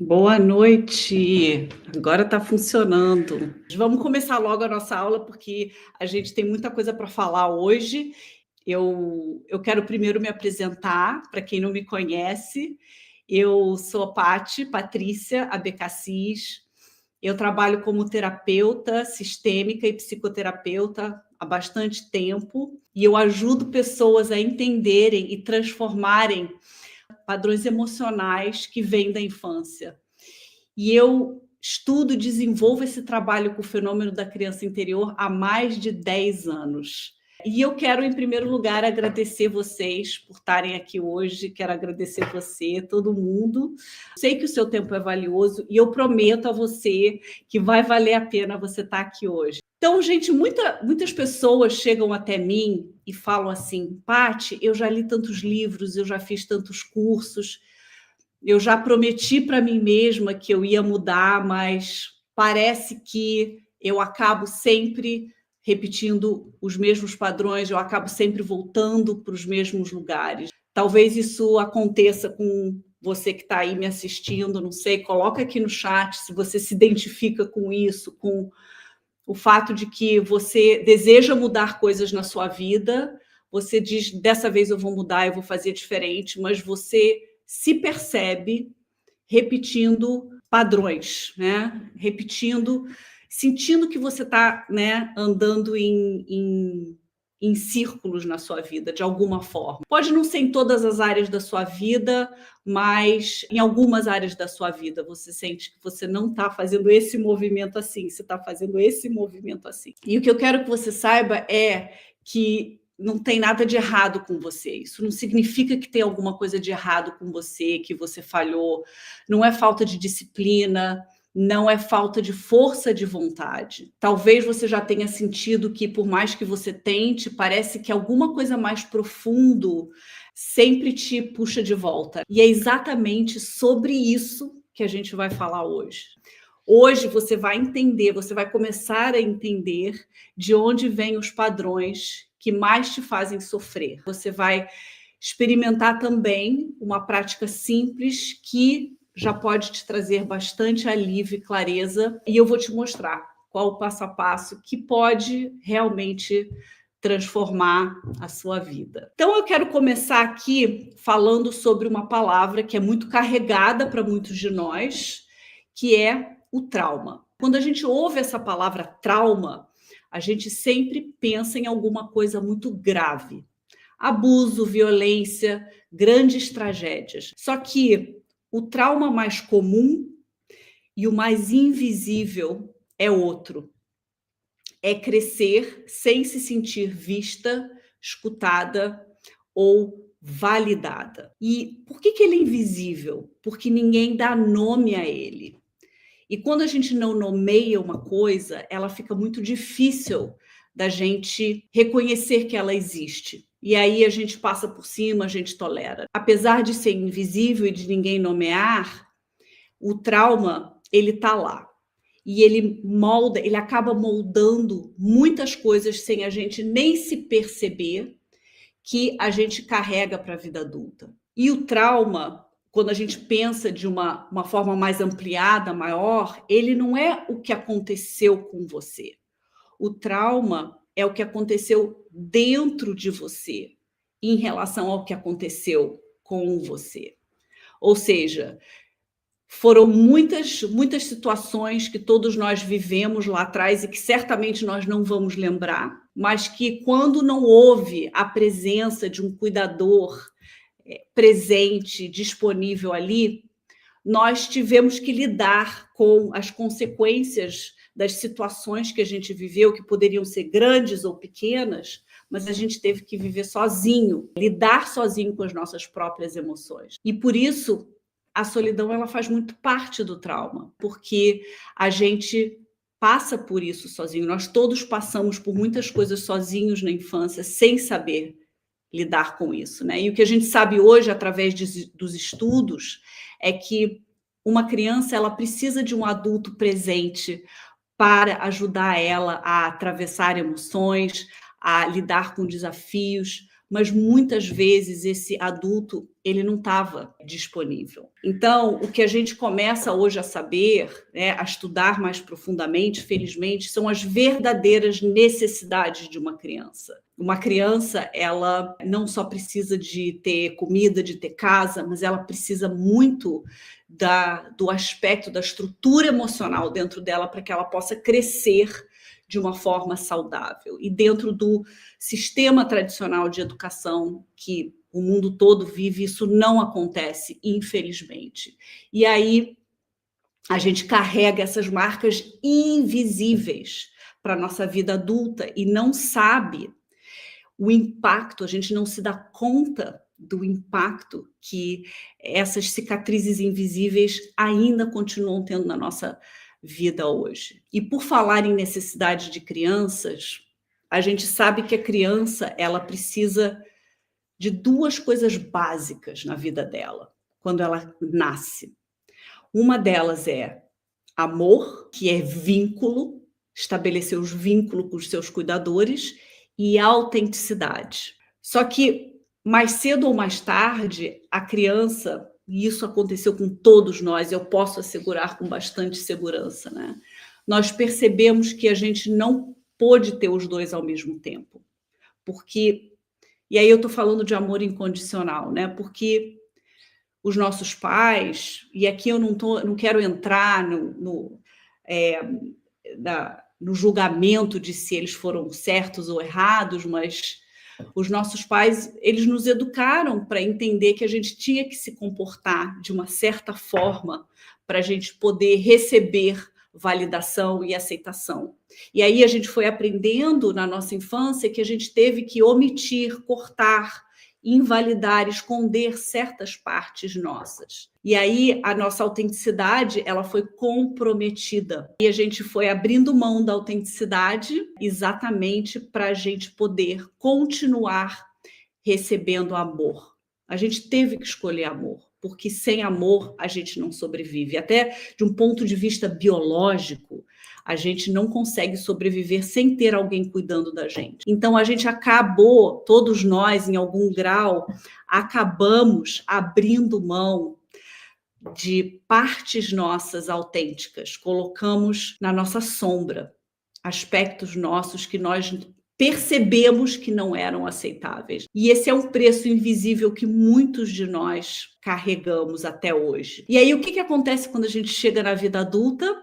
Boa noite. Agora está funcionando. Vamos começar logo a nossa aula, porque a gente tem muita coisa para falar hoje. Eu quero primeiro me apresentar, para quem não me conhece. Eu sou a Patrícia Abecassis. Eu trabalho como terapeuta sistêmica e psicoterapeuta há bastante tempo, e eu ajudo pessoas a entenderem e transformarem padrões emocionais que vêm da infância. E eu estudo e desenvolvo esse trabalho com o fenômeno da criança interior há mais de 10 anos. E eu quero, em primeiro lugar, agradecer vocês por estarem aqui hoje, quero agradecer você, todo mundo. Sei que o seu tempo é valioso e eu prometo a você que vai valer a pena você estar aqui hoje. Então, gente, muitas pessoas chegam até mim e falam assim: Paty, eu já li tantos livros, eu já fiz tantos cursos, eu já prometi para mim mesma que eu ia mudar, mas parece que eu acabo sempre repetindo os mesmos padrões, eu acabo sempre voltando para os mesmos lugares. Talvez isso aconteça com você que está aí me assistindo, não sei, coloca aqui no chat se você se identifica com isso, com o fato de que você deseja mudar coisas na sua vida, você diz, dessa vez eu vou mudar, eu vou fazer diferente, mas você se percebe repetindo padrões, né? Repetindo, sentindo que você está, né, andando em círculos na sua vida, de alguma forma. Pode não ser em todas as áreas da sua vida, mas em algumas áreas da sua vida você sente que você não está fazendo esse movimento assim, você está fazendo esse movimento assim. E o que eu quero que você saiba é que não tem nada de errado com você. Isso não significa que tem alguma coisa de errado com você, que você falhou. Não é falta de disciplina, não é falta de força de vontade. Talvez você já tenha sentido que, por mais que você tente, parece que alguma coisa mais profundo sempre te puxa de volta. E é exatamente sobre isso que a gente vai falar hoje. Hoje você vai entender, você vai começar a entender de onde vêm os padrões que mais te fazem sofrer. Você vai experimentar também uma prática simples que já pode te trazer bastante alívio e clareza, e eu vou te mostrar qual o passo a passo que pode realmente transformar a sua vida. Então eu quero começar aqui falando sobre uma palavra que é muito carregada para muitos de nós, que é o trauma. Quando a gente ouve essa palavra trauma, a gente sempre pensa em alguma coisa muito grave. Abuso, violência, grandes tragédias. Só que o trauma mais comum e o mais invisível é outro. É crescer sem se sentir vista, escutada ou validada. E por que ele é invisível? Porque ninguém dá nome a ele. E quando a gente não nomeia uma coisa, ela fica muito difícil da gente reconhecer que ela existe. E aí a gente passa por cima, a gente tolera. Apesar de ser invisível e de ninguém nomear, o trauma, ele está lá. E ele acaba moldando muitas coisas sem a gente nem se perceber que a gente carrega para a vida adulta. E o trauma, quando a gente pensa de uma forma mais ampliada, maior, ele não é o que aconteceu com você. O trauma é o que aconteceu dentro de você em relação ao que aconteceu com você. Ou seja, foram muitas situações que todos nós vivemos lá atrás e que certamente nós não vamos lembrar, mas que quando não houve a presença de um cuidador presente, disponível ali, nós tivemos que lidar com as consequências das situações que a gente viveu, que poderiam ser grandes ou pequenas, mas a gente teve que viver sozinho, lidar sozinho com as nossas próprias emoções. E por isso, a solidão ela faz muito parte do trauma, porque a gente passa por isso sozinho. Nós todos passamos por muitas coisas sozinhos na infância, sem saber lidar com isso, né? E o que a gente sabe hoje, através dos estudos, é que uma criança ela precisa de um adulto presente para ajudar ela a atravessar emoções, a lidar com desafios, mas muitas vezes esse adulto ele não estava disponível. Então, o que a gente começa hoje a saber, né, a estudar mais profundamente, felizmente, são as verdadeiras necessidades de uma criança. Uma criança, ela não só precisa de ter comida, de ter casa, mas ela precisa muito do aspecto da estrutura emocional dentro dela para que ela possa crescer de uma forma saudável. E dentro do sistema tradicional de educação que o mundo todo vive, isso não acontece, infelizmente. E aí a gente carrega essas marcas invisíveis para a nossa vida adulta e não sabe o impacto, a gente não se dá conta do impacto que essas cicatrizes invisíveis ainda continuam tendo na nossa vida hoje. E por falar em necessidade de crianças, a gente sabe que a criança ela precisa de duas coisas básicas na vida dela, quando ela nasce. Uma delas é amor, que é vínculo, estabelecer os vínculos com os seus cuidadores, e autenticidade. Só que mais cedo ou mais tarde, a criança, e isso aconteceu com todos nós, eu posso assegurar com bastante segurança, né? Nós percebemos que a gente não pôde ter os dois ao mesmo tempo. Porque, e aí eu estou falando de amor incondicional, né? Porque os nossos pais, e aqui eu não quero entrar no julgamento de se eles foram certos ou errados, mas os nossos pais, eles nos educaram para entender que a gente tinha que se comportar de uma certa forma para a gente poder receber validação e aceitação. E aí a gente foi aprendendo na nossa infância que a gente teve que omitir, cortar, invalidar, esconder certas partes nossas. E aí a nossa autenticidade, ela foi comprometida. E a gente foi abrindo mão da autenticidade exatamente para a gente poder continuar recebendo amor. A gente teve que escolher amor, porque sem amor a gente não sobrevive. Até de um ponto de vista biológico, a gente não consegue sobreviver sem ter alguém cuidando da gente. Então, a gente acabou, todos nós, em algum grau, acabamos abrindo mão de partes nossas autênticas, colocamos na nossa sombra aspectos nossos que nós percebemos que não eram aceitáveis. E esse é um preço invisível que muitos de nós carregamos até hoje. E aí, o que acontece quando a gente chega na vida adulta?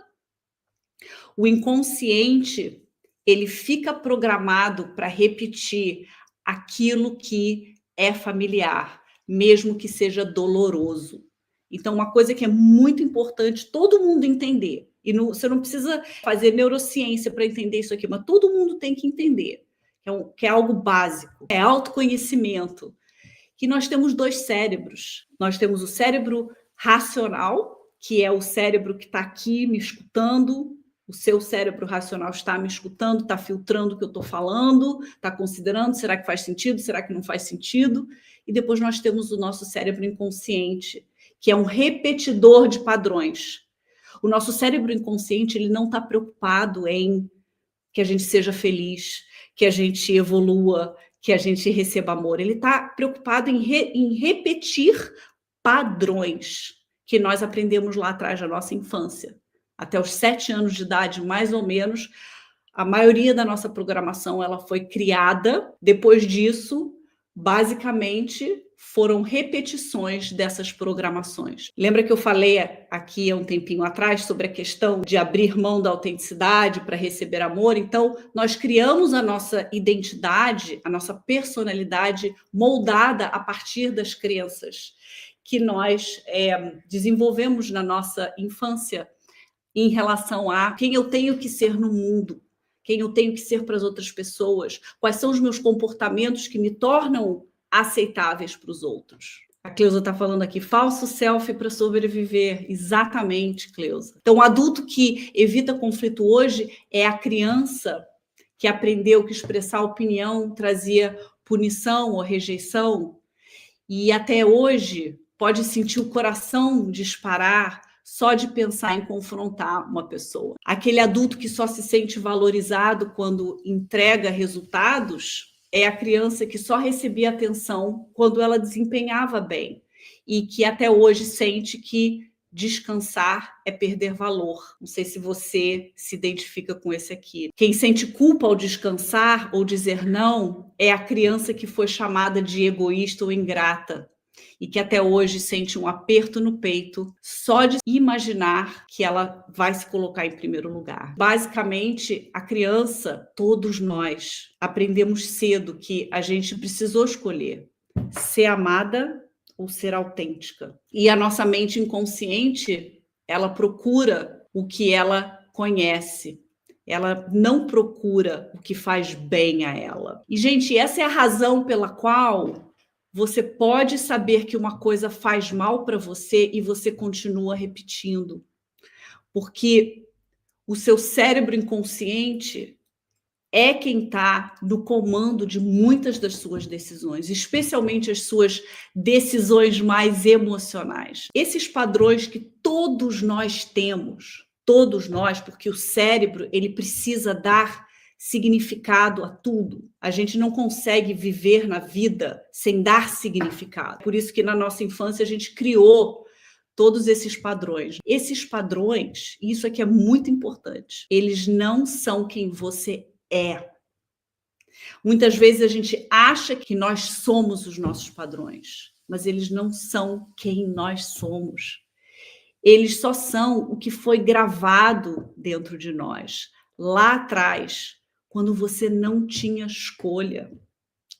O inconsciente, ele fica programado para repetir aquilo que é familiar, mesmo que seja doloroso. Então, uma coisa que é muito importante todo mundo entender, e você não precisa fazer neurociência para entender isso aqui, mas todo mundo tem que entender, que é algo básico, é autoconhecimento, que nós temos dois cérebros. Nós temos o cérebro racional, que é o cérebro que está aqui me escutando, o seu cérebro racional está me escutando, está filtrando o que eu estou falando, está considerando, será que faz sentido, será que não faz sentido? E depois nós temos o nosso cérebro inconsciente, que é um repetidor de padrões. O nosso cérebro inconsciente, ele não está preocupado em que a gente seja feliz, que a gente evolua, que a gente receba amor. Ele está preocupado em repetir padrões que nós aprendemos lá atrás da nossa infância. Até os 7 anos de idade, mais ou menos, a maioria da nossa programação ela foi criada. Depois disso, basicamente, foram repetições dessas programações. Lembra que eu falei aqui há um tempinho atrás sobre a questão de abrir mão da autenticidade para receber amor? Então, nós criamos a nossa identidade, a nossa personalidade moldada a partir das crenças que nós desenvolvemos na nossa infância em relação a quem eu tenho que ser no mundo, quem eu tenho que ser para as outras pessoas, quais são os meus comportamentos que me tornam aceitáveis para os outros. A Cleusa está falando aqui, falso selfie para sobreviver. Exatamente, Cleusa. Então, o adulto que evita conflito hoje é a criança que aprendeu que expressar opinião trazia punição ou rejeição, e até hoje pode sentir o coração disparar só de pensar em confrontar uma pessoa. Aquele adulto que só se sente valorizado quando entrega resultados é a criança que só recebia atenção quando ela desempenhava bem e que até hoje sente que descansar é perder valor. Não sei se você se identifica com esse aqui. Quem sente culpa ao descansar ou dizer não é a criança que foi chamada de egoísta ou ingrata e que até hoje sente um aperto no peito só de imaginar que ela vai se colocar em primeiro lugar. Basicamente, a criança, todos nós, aprendemos cedo que a gente precisou escolher ser amada ou ser autêntica. E a nossa mente inconsciente, ela procura o que ela conhece. Ela não procura o que faz bem a ela. E, gente, essa é a razão pela qual você pode saber que uma coisa faz mal para você e você continua repetindo. Porque o seu cérebro inconsciente é quem está no comando de muitas das suas decisões, especialmente as suas decisões mais emocionais. Esses padrões que todos nós temos, todos nós, porque o cérebro ele precisa dar significado a tudo. A gente não consegue viver na vida sem dar significado. Por isso que na nossa infância a gente criou todos esses padrões. Esses padrões, isso aqui é muito importante, eles não são quem você é. Muitas vezes a gente acha que nós somos os nossos padrões, mas eles não são quem nós somos. Eles só são o que foi gravado dentro de nós, lá atrás, quando você não tinha escolha.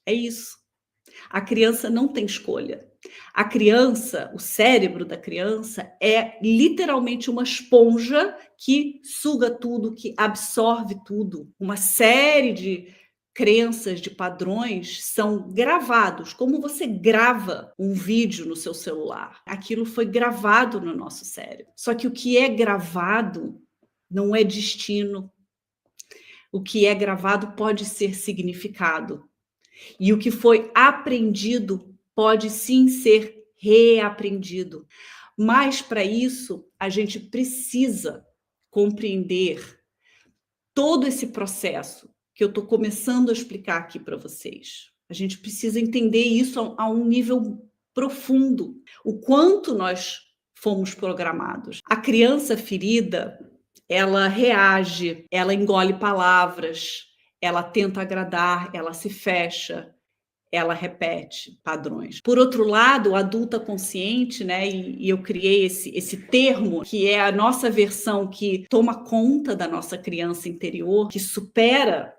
É isso. A criança não tem escolha. A criança, o cérebro da criança é literalmente uma esponja que suga tudo, que absorve tudo. Uma série de crenças, de padrões são gravados, como você grava um vídeo no seu celular. Aquilo foi gravado no nosso cérebro. Só que o que é gravado não é destino. O que é gravado pode ser significado. E o que foi aprendido pode sim ser reaprendido. Mas para isso, a gente precisa compreender todo esse processo que eu estou começando a explicar aqui para vocês. A gente precisa entender isso a um nível profundo. O quanto nós fomos programados. A criança ferida, ela reage, ela engole palavras, ela tenta agradar, ela se fecha, ela repete padrões. Por outro lado, a adulta consciente, né, e eu criei esse termo, que é a nossa versão que toma conta da nossa criança interior, que supera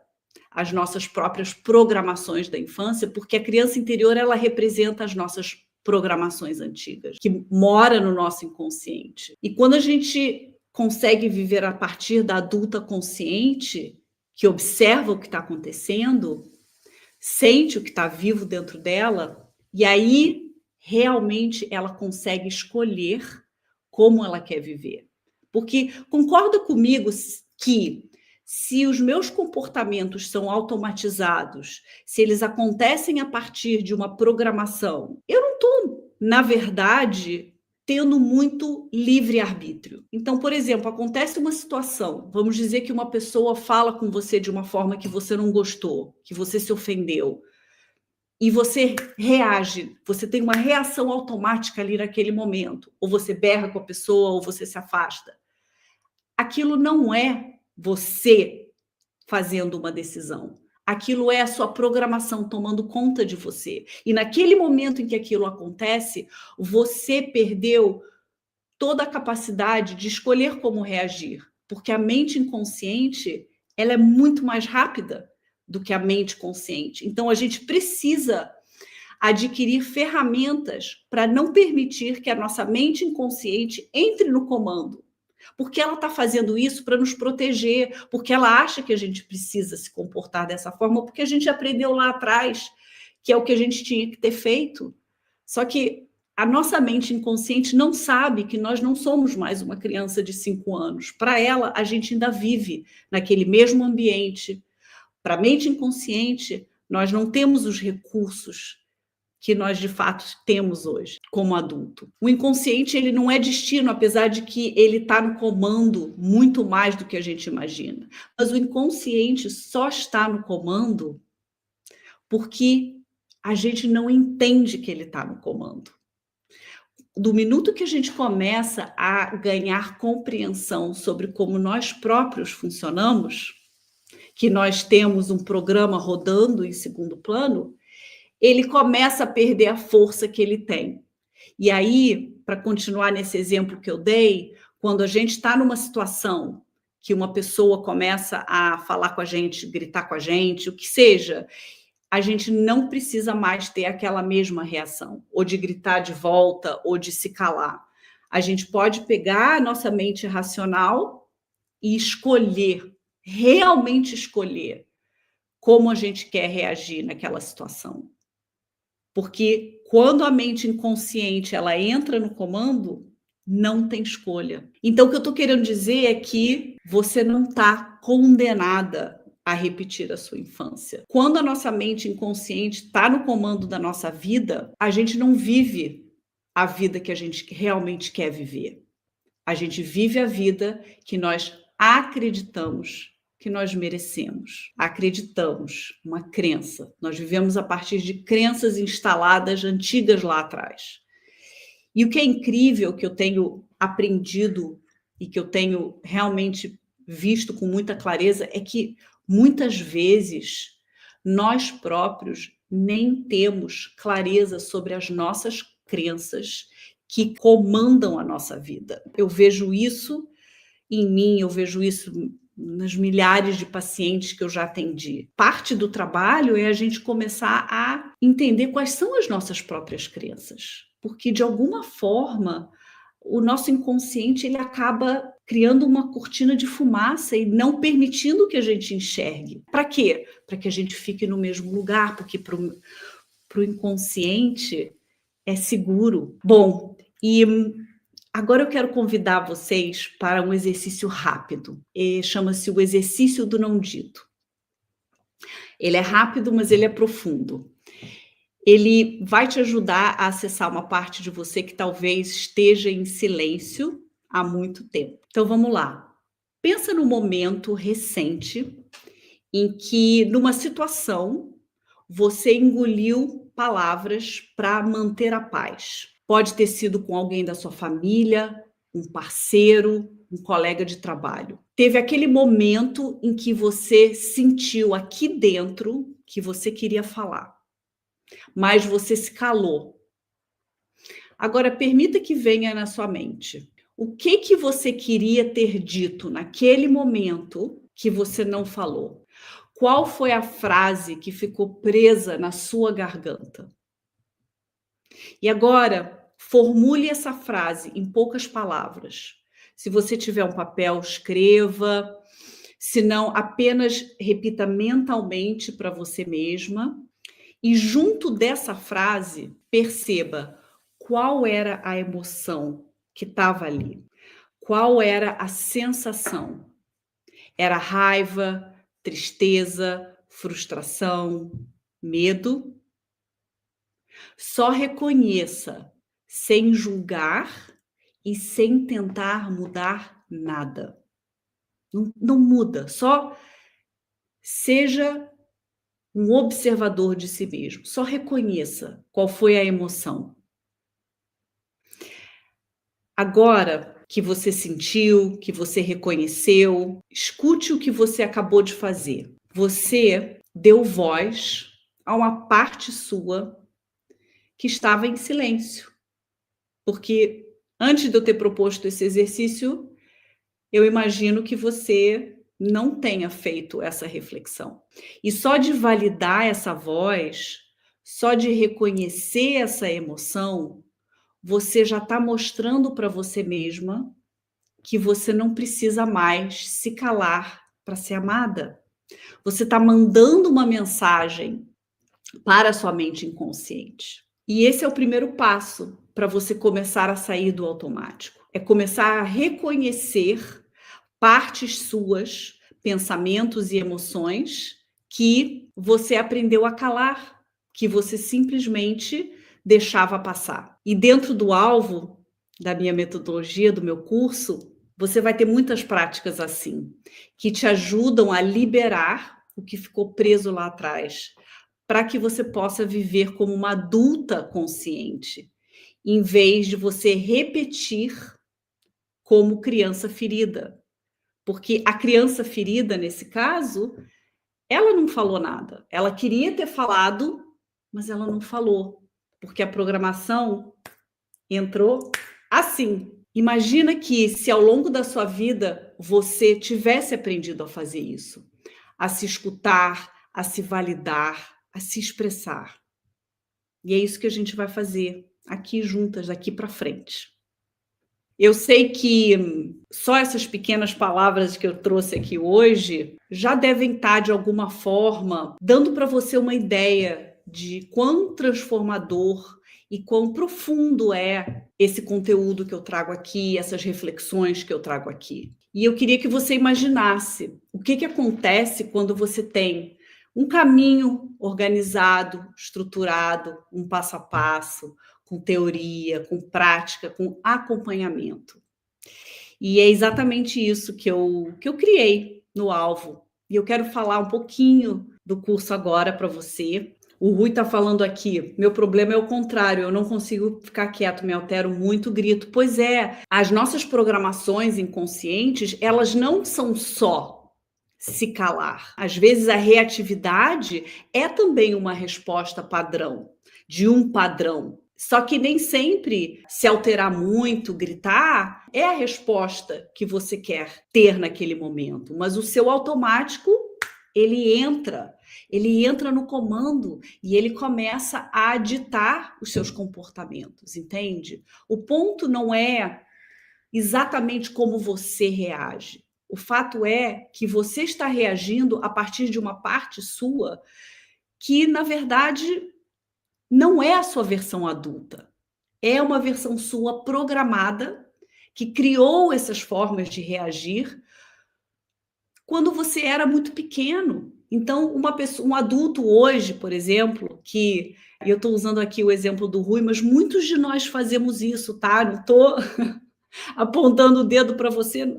as nossas próprias programações da infância, porque a criança interior, ela representa as nossas programações antigas, que mora no nosso inconsciente. E quando a gente consegue viver a partir da adulta consciente, que observa o que está acontecendo, sente o que está vivo dentro dela, e aí realmente ela consegue escolher como ela quer viver. Porque concorda comigo que se os meus comportamentos são automatizados, se eles acontecem a partir de uma programação, eu não estou, na verdade, tendo muito livre-arbítrio. Então, por exemplo, acontece uma situação, vamos dizer que uma pessoa fala com você de uma forma que você não gostou, que você se ofendeu, e você reage, você tem uma reação automática ali naquele momento, ou você berra com a pessoa, ou você se afasta. Aquilo não é você fazendo uma decisão. Aquilo é a sua programação tomando conta de você. E naquele momento em que aquilo acontece, você perdeu toda a capacidade de escolher como reagir, porque a mente inconsciente, ela é muito mais rápida do que a mente consciente. Então a gente precisa adquirir ferramentas para não permitir que a nossa mente inconsciente entre no comando. Porque ela está fazendo isso para nos proteger, porque ela acha que a gente precisa se comportar dessa forma, porque a gente aprendeu lá atrás que é o que a gente tinha que ter feito. Só que a nossa mente inconsciente não sabe que nós não somos mais uma criança de 5 anos. Para ela, a gente ainda vive naquele mesmo ambiente. Para a mente inconsciente, nós não temos os recursos que nós de fato temos hoje como adulto. O inconsciente ele não é destino, apesar de que ele está no comando muito mais do que a gente imagina. Mas o inconsciente só está no comando porque a gente não entende que ele está no comando. Do minuto que a gente começa a ganhar compreensão sobre como nós próprios funcionamos, que nós temos um programa rodando em segundo plano, ele começa a perder a força que ele tem. E aí, para continuar nesse exemplo que eu dei, quando a gente está numa situação que uma pessoa começa a falar com a gente, gritar com a gente, o que seja, a gente não precisa mais ter aquela mesma reação, ou de gritar de volta, ou de se calar. A gente pode pegar a nossa mente racional e escolher, realmente escolher, como a gente quer reagir naquela situação. Porque quando a mente inconsciente ela entra no comando, não tem escolha. Então, o que eu estou querendo dizer é que você não está condenada a repetir a sua infância. Quando a nossa mente inconsciente está no comando da nossa vida, a gente não vive a vida que a gente realmente quer viver. A gente vive a vida que nós acreditamos que nós merecemos. Acreditamos, uma crença. Nós vivemos a partir de crenças instaladas antigas lá atrás. E o que é incrível, que eu tenho aprendido e que eu tenho realmente visto com muita clareza, é que muitas vezes nós próprios nem temos clareza sobre as nossas crenças que comandam a nossa vida. Eu vejo isso em mim, eu vejo isso nas milhares de pacientes que eu já atendi. Parte do trabalho é a gente começar a entender quais são as nossas próprias crenças, porque de alguma forma o nosso inconsciente ele acaba criando uma cortina de fumaça e não permitindo que a gente enxergue. Para quê? Para que a gente fique no mesmo lugar, porque para o inconsciente é seguro. Bom, e agora eu quero convidar vocês para um exercício rápido. Chama-se o exercício do não dito. Ele é rápido, mas ele é profundo. Ele vai te ajudar a acessar uma parte de você que talvez esteja em silêncio há muito tempo. Então vamos lá. Pensa no momento recente em que, numa situação, você engoliu palavras para manter a paz. Pode ter sido com alguém da sua família, um parceiro, um colega de trabalho. Teve aquele momento em que você sentiu aqui dentro que você queria falar, mas você se calou. Agora, permita que venha na sua mente. O que você queria ter dito naquele momento que você não falou? Qual foi a frase que ficou presa na sua garganta? E agora, formule essa frase em poucas palavras. Se você tiver um papel, escreva. Se não, apenas repita mentalmente para você mesma. E junto dessa frase, perceba qual era a emoção que estava ali. Qual era a sensação? Era raiva, tristeza, frustração, medo? Só reconheça, sem julgar e sem tentar mudar nada. Não muda, só seja um observador de si mesmo. Só reconheça qual foi a emoção. Agora que você sentiu, que você reconheceu, escute o que você acabou de fazer. Você deu voz a uma parte sua que estava em silêncio. Porque antes de eu ter proposto esse exercício, eu imagino que você não tenha feito essa reflexão. E só de validar essa voz, só de reconhecer essa emoção, você já está mostrando para você mesma que você não precisa mais se calar para ser amada. Você está mandando uma mensagem para a sua mente inconsciente. E esse é o primeiro passo para você começar a sair do automático. É começar a reconhecer partes suas, pensamentos e emoções que você aprendeu a calar, que você simplesmente deixava passar. E dentro do alvo da minha metodologia, do meu curso, você vai ter muitas práticas assim, que te ajudam a liberar o que ficou preso lá atrás, para que você possa viver como uma adulta consciente, em vez de você repetir como criança ferida. Porque a criança ferida, nesse caso, ela não falou nada. Ela queria ter falado, mas ela não falou, porque a programação entrou assim. Imagina que se ao longo da sua vida você tivesse aprendido a fazer isso, a se escutar, a se validar, a se expressar. E é isso que a gente vai fazer aqui juntas, daqui para frente. Eu sei que só essas pequenas palavras que eu trouxe aqui hoje já devem estar, de alguma forma, dando para você uma ideia de quão transformador e quão profundo é esse conteúdo que eu trago aqui, essas reflexões que eu trago aqui. E eu queria que você imaginasse o que acontece quando você tem um caminho organizado, estruturado, um passo a passo, com teoria, com prática, com acompanhamento. E é exatamente isso que eu criei no Alvo. E eu quero falar um pouquinho do curso agora para você. O Rui está falando aqui, meu problema é o contrário, eu não consigo ficar quieto, me altero muito, grito. Pois é, as nossas programações inconscientes, elas não são só se calar. Às vezes a reatividade é também uma resposta padrão, de um padrão. Só que nem sempre se alterar muito, gritar, é a resposta que você quer ter naquele momento. Mas o seu automático, ele entra no comando e ele começa a ditar os seus comportamentos, entende? O ponto não é exatamente como você reage. O fato é que você está reagindo a partir de uma parte sua que, na verdade, não é a sua versão adulta. É uma versão sua programada que criou essas formas de reagir quando você era muito pequeno. Então, um adulto hoje, por exemplo, que eu estou usando aqui o exemplo do Rui, mas muitos de nós fazemos isso, tá? Não estou apontando o dedo para você.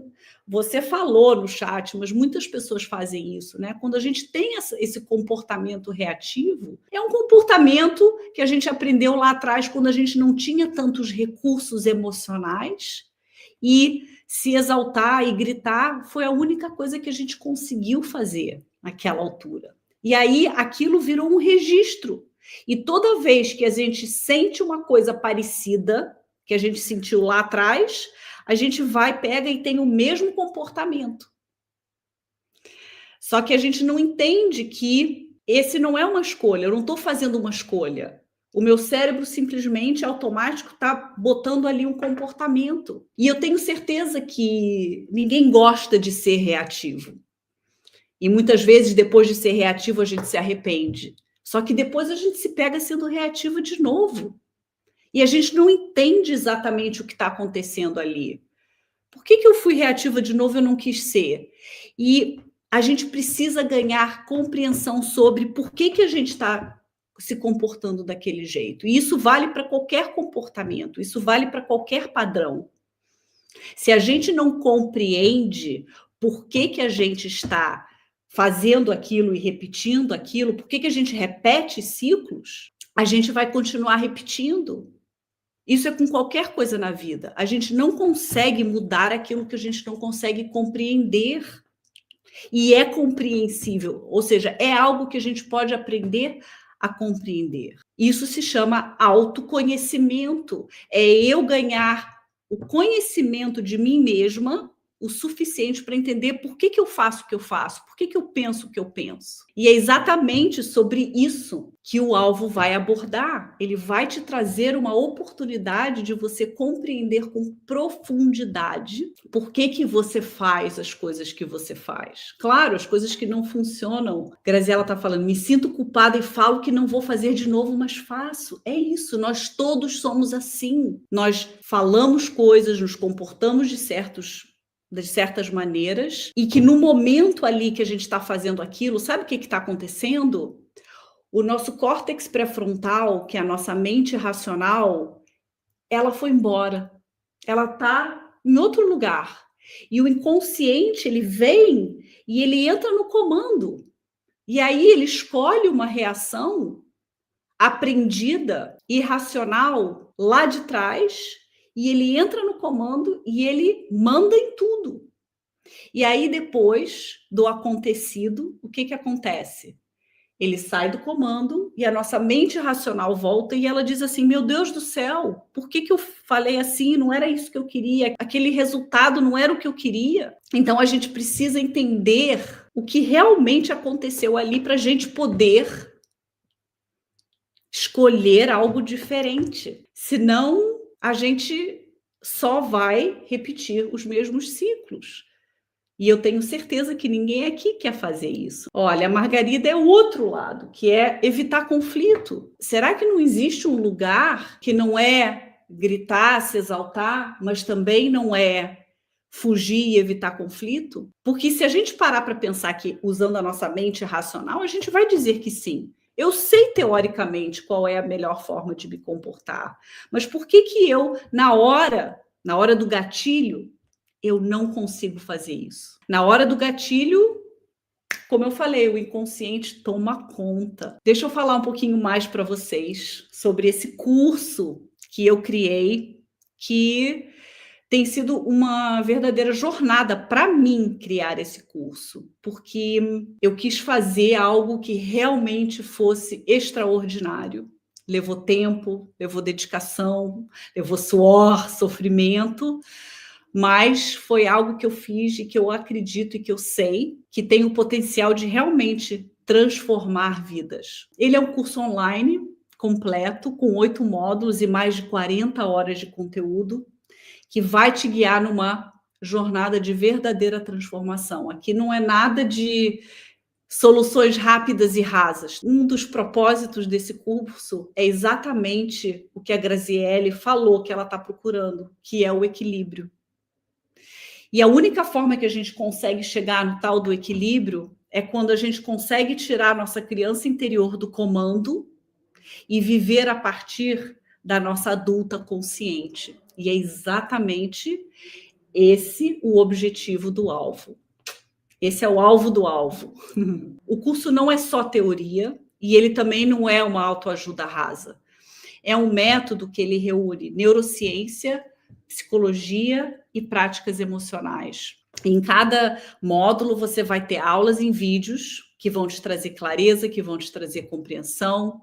Você falou no chat, mas muitas pessoas fazem isso, né? Quando a gente tem esse comportamento reativo, é um comportamento que a gente aprendeu lá atrás, quando a gente não tinha tantos recursos emocionais, e se exaltar e gritar foi a única coisa que a gente conseguiu fazer naquela altura. E aí aquilo virou um registro. E toda vez que a gente sente uma coisa parecida que a gente sentiu lá atrás, a gente vai, pega e tem o mesmo comportamento. Só que a gente não entende que esse não é uma escolha, eu não estou fazendo uma escolha. O meu cérebro simplesmente, automático, está botando ali um comportamento. E eu tenho certeza que ninguém gosta de ser reativo. E muitas vezes, depois de ser reativo, a gente se arrepende. Só que depois a gente se pega sendo reativo de novo. E a gente não entende exatamente o que está acontecendo ali. Por que eu fui reativa de novo e eu não quis ser? E a gente precisa ganhar compreensão sobre por que a gente está se comportando daquele jeito. E isso vale para qualquer comportamento, isso vale para qualquer padrão. Se a gente não compreende por que a gente está fazendo aquilo e repetindo aquilo, por que a gente repete ciclos, a gente vai continuar repetindo. Isso é com qualquer coisa na vida. A gente não consegue mudar aquilo que a gente não consegue compreender. E é compreensível, ou seja, é algo que a gente pode aprender a compreender. Isso se chama autoconhecimento. É eu ganhar o conhecimento de mim mesma o suficiente para entender por que eu faço o que eu faço, por que eu penso o que eu penso. E é exatamente sobre isso que o Alvo vai abordar. Ele vai te trazer uma oportunidade de você compreender com profundidade por que você faz as coisas que você faz. Claro, as coisas que não funcionam. Graziela está falando, me sinto culpada e falo que não vou fazer de novo, mas faço. É isso, nós todos somos assim. Nós falamos coisas, nos comportamos de certas maneiras, e que no momento ali que a gente está fazendo aquilo, sabe o que está acontecendo? O nosso córtex pré-frontal, que é a nossa mente racional, ela foi embora. Ela está em outro lugar. E o inconsciente, ele vem e ele entra no comando. E aí ele escolhe uma reação aprendida, irracional, lá de trás, e ele entra no comando e ele manda em tudo. E aí, depois do acontecido, o que acontece? Ele sai do comando e a nossa mente racional volta e ela diz assim: meu Deus do céu, por que eu falei assim? Não era isso que eu queria, aquele resultado não era o que eu queria. Então a gente precisa entender o que realmente aconteceu ali para a gente poder escolher algo diferente. Senão a gente só vai repetir os mesmos ciclos. E eu tenho certeza que ninguém aqui quer fazer isso. Olha, a Margarida é o outro lado, que é evitar conflito. Será que não existe um lugar que não é gritar, se exaltar, mas também não é fugir e evitar conflito? Porque se a gente parar para pensar que usando a nossa mente racional, a gente vai dizer que sim. Eu sei teoricamente qual é a melhor forma de me comportar, mas por que eu, na hora do gatilho, eu não consigo fazer isso? Na hora do gatilho, como eu falei, o inconsciente toma conta. Deixa eu falar um pouquinho mais para vocês sobre esse curso que eu criei, que tem sido uma verdadeira jornada para mim criar esse curso, porque eu quis fazer algo que realmente fosse extraordinário. Levou tempo, levou dedicação, levou suor, sofrimento, mas foi algo que eu fiz e que eu acredito e que eu sei que tem o potencial de realmente transformar vidas. Ele é um curso online completo, com 8 módulos e mais de 40 horas de conteúdo, que vai te guiar numa jornada de verdadeira transformação. Aqui não é nada de soluções rápidas e rasas. Um dos propósitos desse curso é exatamente o que a Graziele falou que ela está procurando, que é o equilíbrio. E a única forma que a gente consegue chegar no tal do equilíbrio é quando a gente consegue tirar a nossa criança interior do comando e viver a partir da nossa adulta consciente. E é exatamente esse o objetivo do alvo. Esse é o alvo do alvo. O curso não é só teoria e ele também não é uma autoajuda rasa. É um método que ele reúne neurociência, psicologia e práticas emocionais. Em cada módulo você vai ter aulas em vídeos que vão te trazer clareza, que vão te trazer compreensão.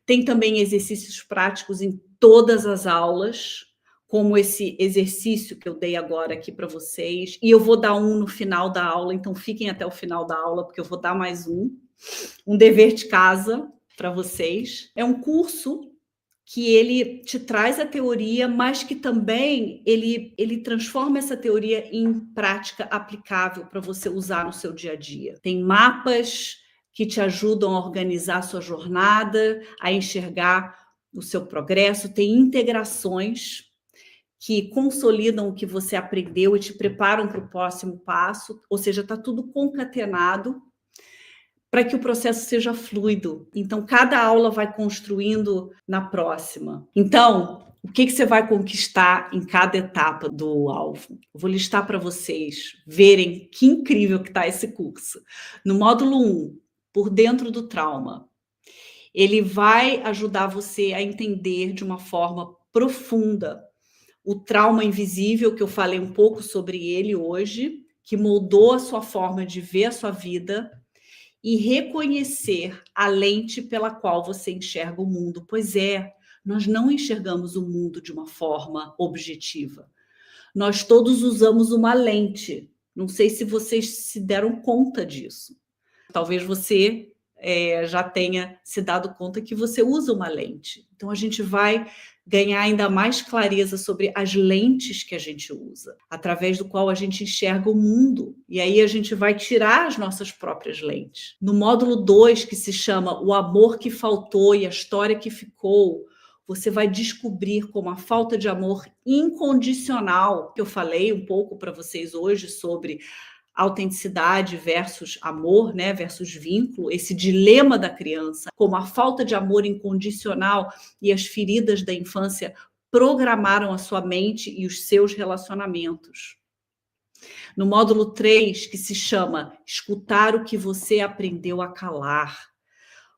Tem também exercícios práticos em todas as aulas, como esse exercício que eu dei agora aqui para vocês. E eu vou dar um no final da aula, então fiquem até o final da aula, porque eu vou dar mais um dever de casa para vocês. É um curso que ele te traz a teoria, mas que também ele transforma essa teoria em prática aplicável para você usar no seu dia a dia. Tem mapas que te ajudam a organizar a sua jornada, a enxergar o seu progresso, tem integrações que consolidam o que você aprendeu e te preparam para o próximo passo, ou seja, está tudo concatenado para que o processo seja fluido. Então, cada aula vai construindo na próxima. Então, o que você vai conquistar em cada etapa do alvo? Eu vou listar para vocês verem que incrível que está esse curso. No módulo 1, por dentro do trauma, ele vai ajudar você a entender de uma forma profunda o trauma invisível, que eu falei um pouco sobre ele hoje, que moldou a sua forma de ver a sua vida, e reconhecer a lente pela qual você enxerga o mundo. Pois é, nós não enxergamos o mundo de uma forma objetiva. Nós todos usamos uma lente. Não sei se vocês se deram conta disso. Talvez você já tenha se dado conta que você usa uma lente. Então, a gente vai ganhar ainda mais clareza sobre as lentes que a gente usa, através do qual a gente enxerga o mundo. E aí a gente vai tirar as nossas próprias lentes. No módulo 2, que se chama O Amor que Faltou e a História que Ficou, você vai descobrir como a falta de amor incondicional, que eu falei um pouco para vocês hoje sobre autenticidade versus amor, né, versus vínculo, esse dilema da criança, como a falta de amor incondicional e as feridas da infância programaram a sua mente e os seus relacionamentos. No módulo 3, que se chama Escutar o que você aprendeu a calar,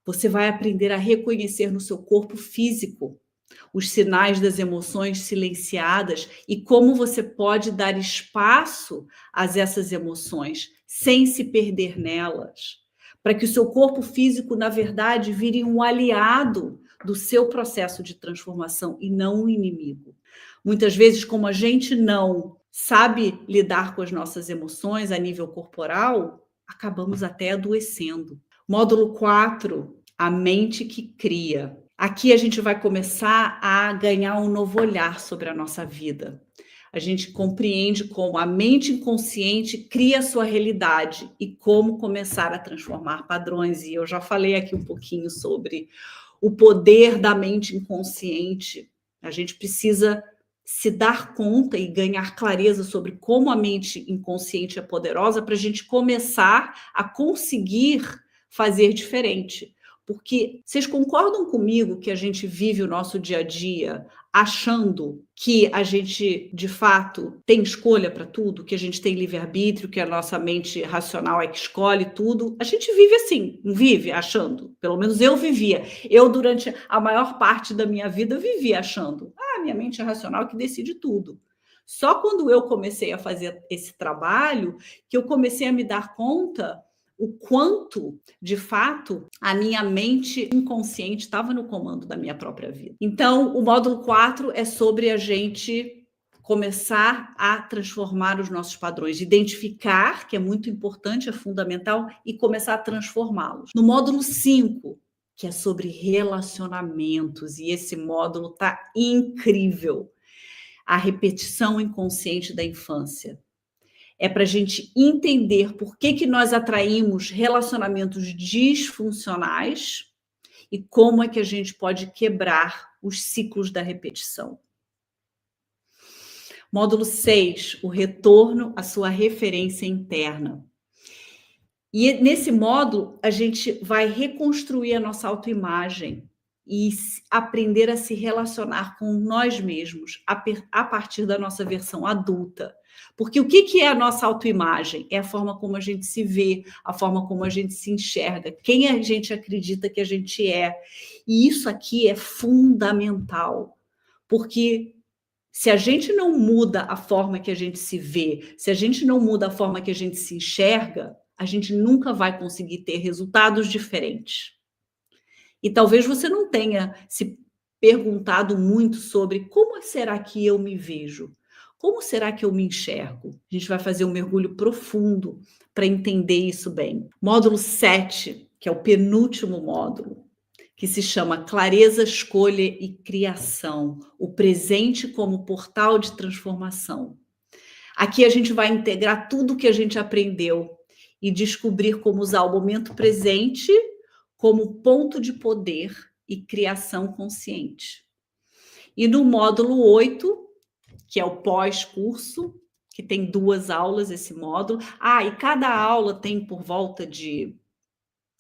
você vai aprender a reconhecer no seu corpo físico os sinais das emoções silenciadas e como você pode dar espaço a essas emoções sem se perder nelas, para que o seu corpo físico, na verdade, vire um aliado do seu processo de transformação e não um inimigo. Muitas vezes, como a gente não sabe lidar com as nossas emoções a nível corporal, acabamos até adoecendo. Módulo 4, a mente que cria. Aqui a gente vai começar a ganhar um novo olhar sobre a nossa vida. A gente compreende como a mente inconsciente cria a sua realidade e como começar a transformar padrões. E eu já falei aqui um pouquinho sobre o poder da mente inconsciente. A gente precisa se dar conta e ganhar clareza sobre como a mente inconsciente é poderosa para a gente começar a conseguir fazer diferente. Porque vocês concordam comigo que a gente vive o nosso dia a dia achando que a gente, de fato, tem escolha para tudo, que a gente tem livre-arbítrio, que a nossa mente racional é que escolhe tudo? A gente vive assim, não vive achando? Pelo menos eu vivia. Eu, durante a maior parte da minha vida, vivia achando, minha mente é racional que decide tudo. Só quando eu comecei a fazer esse trabalho que eu comecei a me dar conta o quanto, de fato, a minha mente inconsciente estava no comando da minha própria vida. Então, o módulo 4 é sobre a gente começar a transformar os nossos padrões, identificar, que é muito importante, é fundamental, e começar a transformá-los. No módulo 5, que é sobre relacionamentos, e esse módulo está incrível. A repetição inconsciente da infância. É para a gente entender por que nós atraímos relacionamentos disfuncionais e como é que a gente pode quebrar os ciclos da repetição. Módulo 6, o retorno à sua referência interna. E nesse módulo, a gente vai reconstruir a nossa autoimagem e aprender a se relacionar com nós mesmos a partir da nossa versão adulta. Porque o que é a nossa autoimagem? É a forma como a gente se vê, a forma como a gente se enxerga, quem a gente acredita que a gente é. E isso aqui é fundamental, porque se a gente não muda a forma que a gente se vê, se a gente não muda a forma que a gente se enxerga, a gente nunca vai conseguir ter resultados diferentes. E talvez você não tenha se perguntado muito sobre como será que eu me vejo? Como será que eu me enxergo? A gente vai fazer um mergulho profundo para entender isso bem. Módulo 7, que é o penúltimo módulo, que se chama Clareza, Escolha e Criação, o presente como portal de transformação. Aqui a gente vai integrar tudo que a gente aprendeu e descobrir como usar o momento presente como ponto de poder e criação consciente. E no módulo 8, que é o pós-curso, que tem 2 aulas esse módulo. E cada aula tem por volta de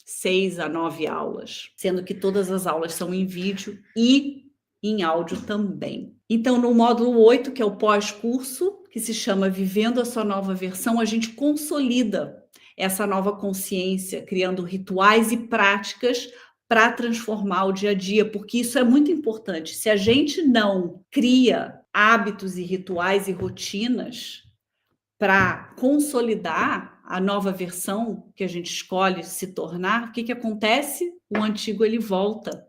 6 a 9 aulas, sendo que todas as aulas são em vídeo e em áudio também. Então, no módulo 8, que é o pós-curso, que se chama Vivendo a Sua Nova Versão, a gente consolida essa nova consciência, criando rituais e práticas para transformar o dia a dia, porque isso é muito importante. Se a gente não cria hábitos e rituais e rotinas para consolidar a nova versão que a gente escolhe se tornar, o que acontece? O antigo ele volta.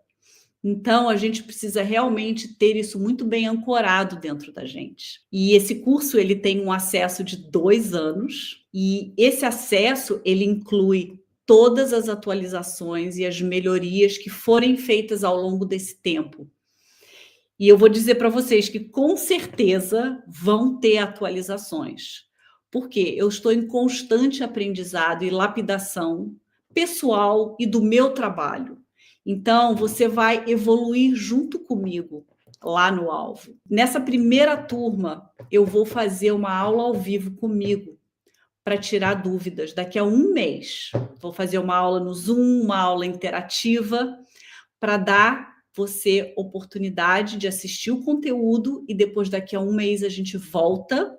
Então, a gente precisa realmente ter isso muito bem ancorado dentro da gente. E esse curso, ele tem um acesso de 2 anos, e esse acesso, ele inclui todas as atualizações e as melhorias que forem feitas ao longo desse tempo. E eu vou dizer para vocês que, com certeza, vão ter atualizações. Porque eu estou em constante aprendizado e lapidação pessoal e do meu trabalho. Então, você vai evoluir junto comigo lá no Alvo. Nessa primeira turma, eu vou fazer uma aula ao vivo comigo para tirar dúvidas. Daqui a 1 mês, vou fazer uma aula no Zoom, uma aula interativa, para dar você oportunidade de assistir o conteúdo e depois, daqui a 1 mês, a gente volta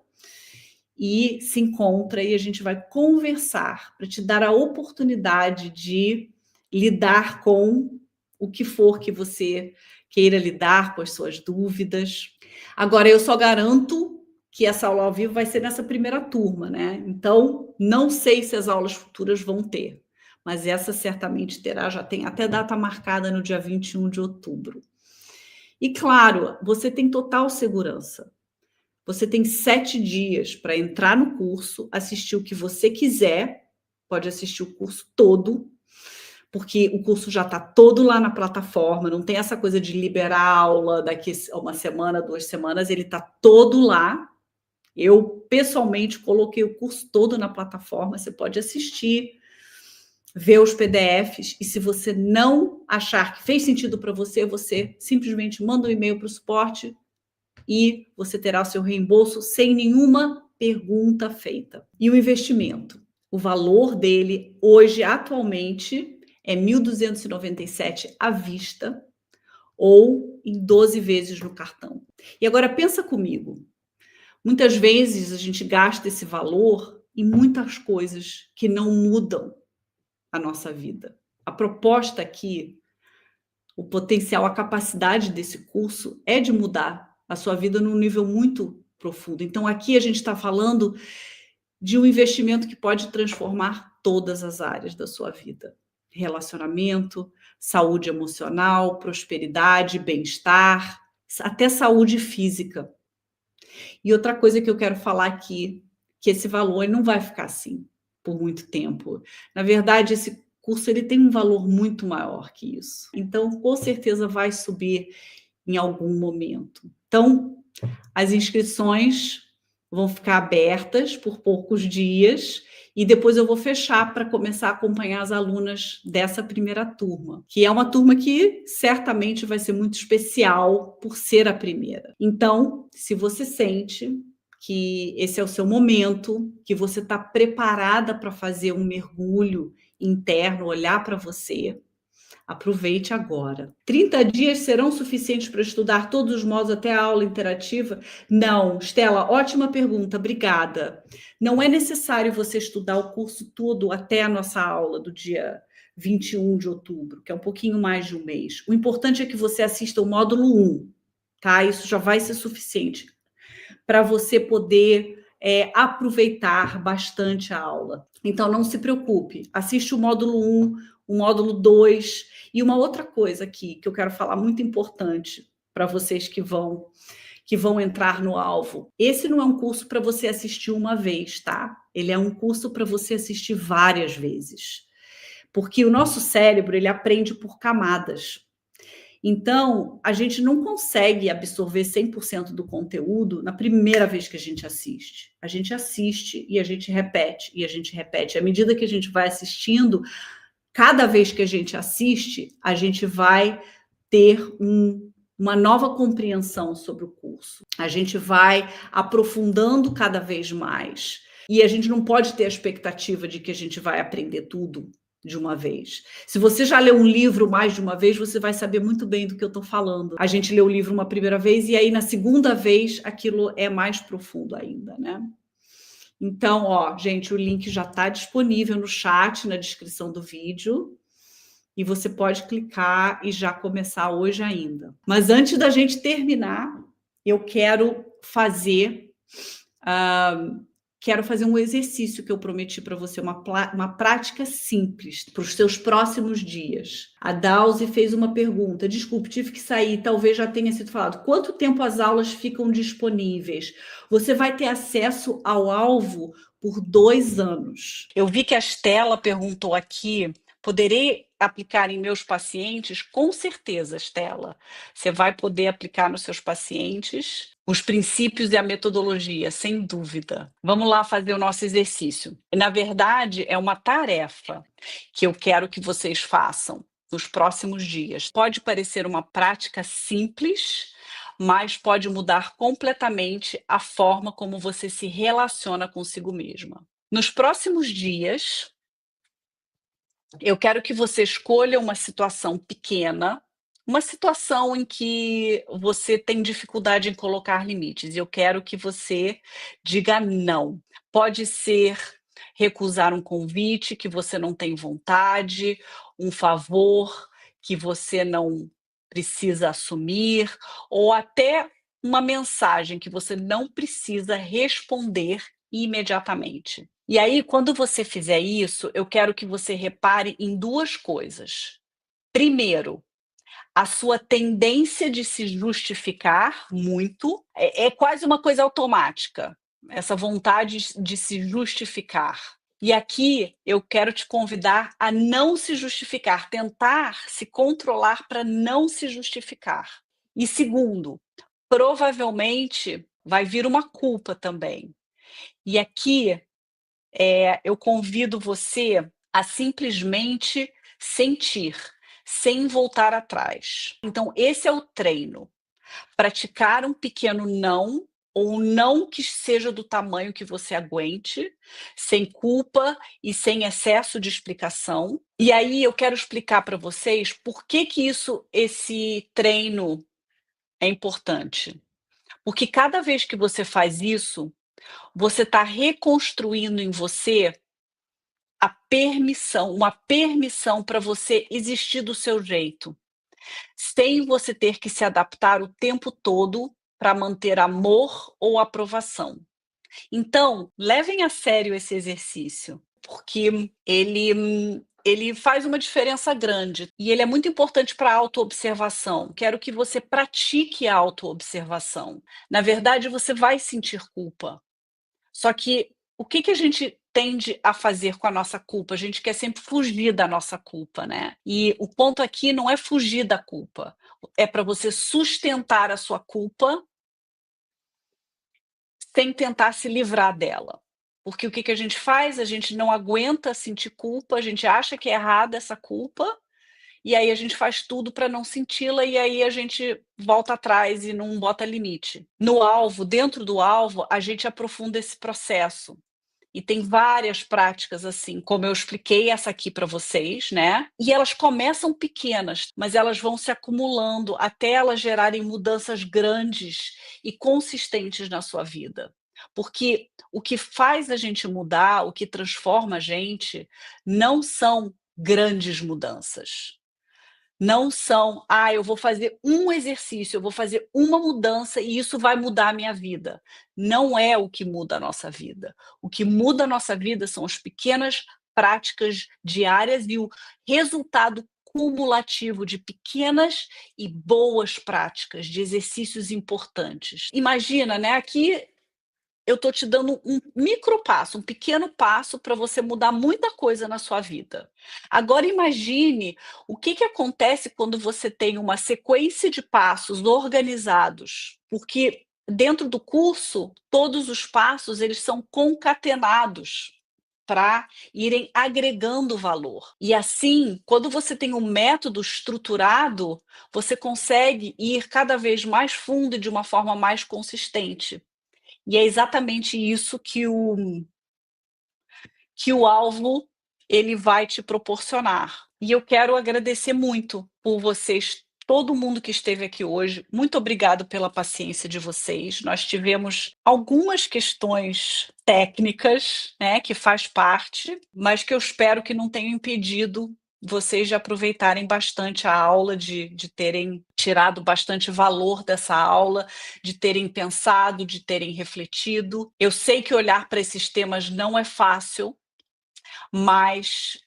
e se encontra e a gente vai conversar para te dar a oportunidade de lidar com o que for que você queira lidar, com as suas dúvidas. Agora, eu só garanto que essa aula ao vivo vai ser nessa primeira turma, né? Então, não sei se as aulas futuras vão ter, mas essa certamente terá, já tem até data marcada no dia 21 de outubro. E claro, você tem total segurança. Você tem 7 dias para entrar no curso, assistir o que você quiser, pode assistir o curso todo, porque o curso já está todo lá na plataforma, não tem essa coisa de liberar aula daqui a uma semana, 2 semanas, ele está todo lá. Eu, pessoalmente, coloquei o curso todo na plataforma, você pode assistir, ver os PDFs, e se você não achar que fez sentido para você, você simplesmente manda um e-mail para o suporte e você terá o seu reembolso sem nenhuma pergunta feita. E o investimento? O valor dele, hoje, atualmente, é R$ 1.297 à vista ou em 12 vezes no cartão. E agora pensa comigo, muitas vezes a gente gasta esse valor em muitas coisas que não mudam a nossa vida. A proposta aqui, o potencial, a capacidade desse curso é de mudar a sua vida num nível muito profundo. Então, aqui a gente está falando de um investimento que pode transformar todas as áreas da sua vida. Relacionamento, saúde emocional, prosperidade, bem-estar, até saúde física. E outra coisa que eu quero falar aqui, que esse valor não vai ficar assim por muito tempo. Na verdade, esse curso ele tem um valor muito maior que isso. Então, com certeza vai subir em algum momento. Então, as inscrições vão ficar abertas por poucos dias e depois eu vou fechar para começar a acompanhar as alunas dessa primeira turma, que é uma turma que certamente vai ser muito especial por ser a primeira. Então, se você sente que esse é o seu momento, que você está preparada para fazer um mergulho interno, olhar para você, aproveite agora. 30 dias serão suficientes para estudar todos os módulos até a aula interativa? Não. Stella, ótima pergunta, obrigada. Não é necessário você estudar o curso todo até a nossa aula do dia 21 de outubro, que é um pouquinho mais de um mês. O importante é que você assista o módulo 1, tá? Isso já vai ser suficiente para você poder aproveitar bastante a aula. Então, não se preocupe, assiste o módulo 1, o módulo 2, e uma outra coisa aqui que eu quero falar muito importante para vocês que vão entrar no alvo. Esse não é um curso para você assistir uma vez, tá? Ele é um curso para você assistir várias vezes. Porque o nosso cérebro, ele aprende por camadas. Então, a gente não consegue absorver 100% do conteúdo na primeira vez que a gente assiste. A gente assiste e a gente repete, e a gente repete. À medida que a gente vai assistindo, cada vez que a gente assiste, a gente vai ter uma nova compreensão sobre o curso. A gente vai aprofundando cada vez mais. E a gente não pode ter a expectativa de que a gente vai aprender tudo de uma vez. Se você já leu um livro mais de uma vez, você vai saber muito bem do que eu estou falando. A gente lê o livro uma primeira vez e aí na segunda vez aquilo é mais profundo ainda, né? Então, ó, gente, o link já está disponível no chat, na descrição do vídeo, e você pode clicar e já começar hoje ainda. Mas antes da gente terminar, eu quero fazer um exercício que eu prometi para você, uma prática simples para os seus próximos dias. A Dalzi fez uma pergunta, desculpe, tive que sair, talvez já tenha sido falado. Quanto tempo as aulas ficam disponíveis? Você vai ter acesso ao alvo por 2 anos. Eu vi que a Stella perguntou aqui, poderei aplicar em meus pacientes? Com certeza, Stella. Você vai poder aplicar nos seus pacientes os princípios e a metodologia, sem dúvida. Vamos lá fazer o nosso exercício. Na verdade, é uma tarefa que eu quero que vocês façam nos próximos dias. Pode parecer uma prática simples, mas pode mudar completamente a forma como você se relaciona consigo mesma. Nos próximos dias, eu quero que você escolha uma situação pequena, uma situação em que você tem dificuldade em colocar limites. E eu quero que você diga não. Pode ser recusar um convite que você não tem vontade, um favor que você não precisa assumir, ou até uma mensagem que você não precisa responder imediatamente. E aí, quando você fizer isso, eu quero que você repare em 2 coisas. Primeiro, a sua tendência de se justificar muito, é quase uma coisa automática, essa vontade de se justificar. E aqui eu quero te convidar a não se justificar, tentar se controlar para não se justificar. E segundo, provavelmente vai vir uma culpa também. E aqui, eu convido você a simplesmente sentir, sem voltar atrás. Então esse é o treino, praticar um pequeno não, ou um não que seja do tamanho que você aguente, sem culpa e sem excesso de explicação. E aí eu quero explicar para vocês por que que esse treino é importante. Porque cada vez que você faz isso, você está reconstruindo em você a permissão, uma permissão para você existir do seu jeito, sem você ter que se adaptar o tempo todo para manter amor ou aprovação. Então, levem a sério esse exercício, porque ele faz uma diferença grande e ele é muito importante para a autoobservação. Quero que você pratique a autoobservação. Na verdade, você vai sentir culpa. Só que o que que a gente tende a fazer com a nossa culpa? A gente quer sempre fugir da nossa culpa, né. E o ponto aqui não é fugir da culpa, é para você sustentar a sua culpa sem tentar se livrar dela. Porque o que que a gente faz? A gente não aguenta sentir culpa, a gente acha que é errada essa culpa, e aí a gente faz tudo para não senti-la, e aí a gente volta atrás e não bota limite. No alvo, dentro do alvo, a gente aprofunda esse processo. E tem várias práticas assim, como eu expliquei essa aqui para vocês, né, e elas começam pequenas, mas elas vão se acumulando até elas gerarem mudanças grandes e consistentes na sua vida. Porque o que faz a gente mudar, o que transforma a gente, não são grandes mudanças. Não são: "Ah, eu vou fazer um exercício, eu vou fazer uma mudança e isso vai mudar a minha vida". Não é o que muda a nossa vida. O que muda a nossa vida são as pequenas práticas diárias e o resultado cumulativo de pequenas e boas práticas, de exercícios importantes. Imagina, né, aqui eu estou te dando um micro passo, um pequeno passo para você mudar muita coisa na sua vida. Agora imagine o que que acontece quando você tem uma sequência de passos organizados, porque dentro do curso, todos os passos eles são concatenados para irem agregando valor. E assim, quando você tem um método estruturado, você consegue ir cada vez mais fundo e de uma forma mais consistente. E é exatamente isso que o alvo ele vai te proporcionar. E eu quero agradecer muito por vocês, todo mundo que esteve aqui hoje. Muito obrigado pela paciência de vocês. Nós tivemos algumas questões técnicas, né, que faz parte, mas que eu espero que não tenham impedido vocês de aproveitarem bastante a aula, de terem tirado bastante valor dessa aula, de terem pensado, de terem refletido. Eu sei que olhar para esses temas não é fácil, mas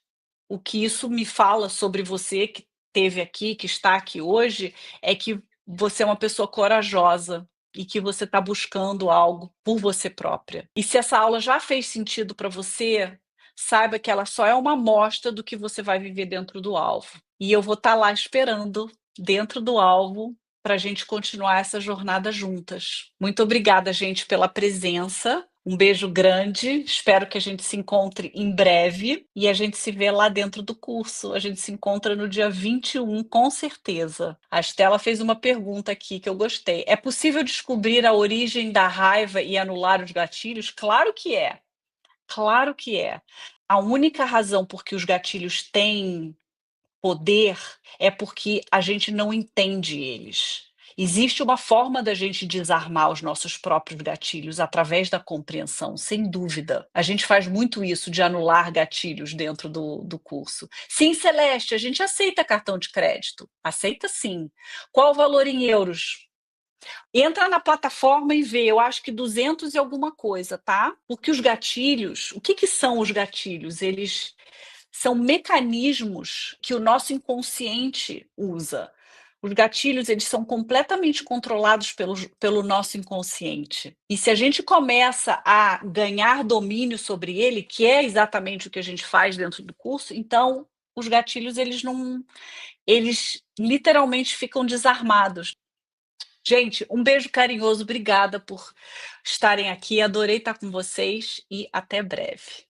o que isso me fala sobre você que esteve aqui, que está aqui hoje, é que você é uma pessoa corajosa e que você está buscando algo por você própria. E se essa aula já fez sentido para você, saiba que ela só é uma amostra do que você vai viver dentro do alvo. E eu vou estar lá esperando, dentro do alvo, para a gente continuar essa jornada juntas. Muito obrigada, gente, pela presença. Um beijo grande, espero que a gente se encontre em breve e a gente se vê lá dentro do curso. A gente se encontra no dia 21, com certeza. A Estela fez uma pergunta aqui que eu gostei. É possível descobrir a origem da raiva e anular os gatilhos? Claro que é. Claro que é. A única razão por que os gatilhos têm poder é porque a gente não entende eles. Existe uma forma da gente desarmar os nossos próprios gatilhos através da compreensão, sem dúvida. A gente faz muito isso de anular gatilhos dentro do curso. Sim, Celeste, a gente aceita cartão de crédito. Aceita sim. Qual o valor em euros? Entra na plataforma e vê, eu acho que 200 e alguma coisa, tá? Porque os gatilhos, o que que são os gatilhos? Eles são mecanismos que o nosso inconsciente usa. Os gatilhos, eles são completamente controlados pelo nosso inconsciente. E se a gente começa a ganhar domínio sobre ele, que é exatamente o que a gente faz dentro do curso, então os gatilhos, eles literalmente ficam desarmados. Gente, um beijo carinhoso, obrigada por estarem aqui, adorei estar com vocês e até breve.